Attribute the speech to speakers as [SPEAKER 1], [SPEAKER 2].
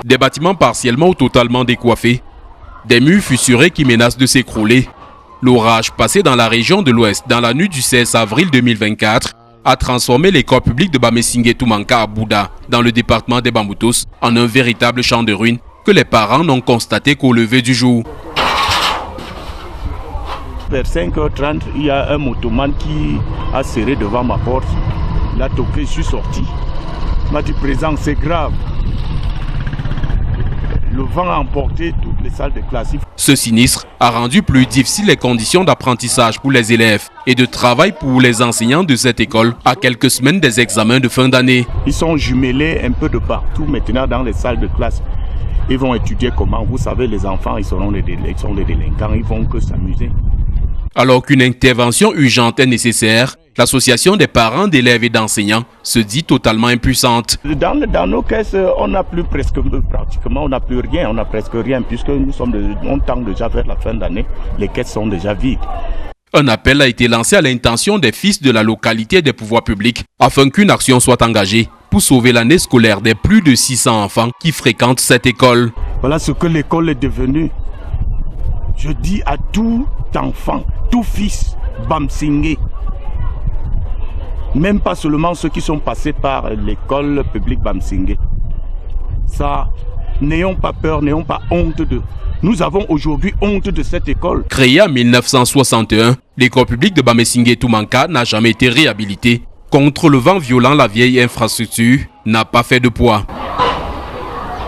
[SPEAKER 1] Des bâtiments partiellement ou totalement décoiffés, des murs fissurés qui menacent de s'écrouler. L'orage passé dans la région de l'Ouest dans la nuit du 16 avril 2024 a transformé l'école publique de Bamesingé Toumanka à Bouda, dans le département des Bamboutos, en un véritable champ de ruines que les parents n'ont constaté qu'au lever du jour.
[SPEAKER 2] Vers 5h30, il y a un motoman qui a serré devant ma porte. Il a toqué, je suis sorti. Il m'a dit, président, c'est grave. Le vent a emporté toutes les salles de classe.
[SPEAKER 1] Ce sinistre a rendu plus difficile les conditions d'apprentissage pour les élèves et de travail pour les enseignants de cette école à quelques semaines des examens de fin d'année.
[SPEAKER 2] Ils sont jumelés un peu de partout maintenant dans les salles de classe. Ils vont étudier comment, vous savez, les enfants, ils sont des délinquants, ils vont que s'amuser.
[SPEAKER 1] Alors qu'une intervention urgente est nécessaire, l'association des parents d'élèves et d'enseignants se dit totalement impuissante.
[SPEAKER 2] Dans nos caisses, on n'a plus pratiquement, on n'a plus rien, on n'a presque rien, puisque on tend déjà vers la fin d'année, les caisses sont déjà vides.
[SPEAKER 1] Un appel a été lancé à l'intention des fils de la localité et des pouvoirs publics afin qu'une action soit engagée pour sauver l'année scolaire des plus de 600 enfants qui fréquentent cette école.
[SPEAKER 2] Voilà ce que l'école est devenue. Je dis à tout enfant, tout fils Bamesingé, même pas seulement ceux qui sont passés par l'école publique Bamesingé. Ça, n'ayons pas peur, n'ayons pas honte de. Nous avons aujourd'hui honte de cette école.
[SPEAKER 1] Créée en 1961, l'école publique de Bamesingé Toumanka n'a jamais été réhabilitée. Contre le vent violent, la vieille infrastructure n'a pas fait de poids.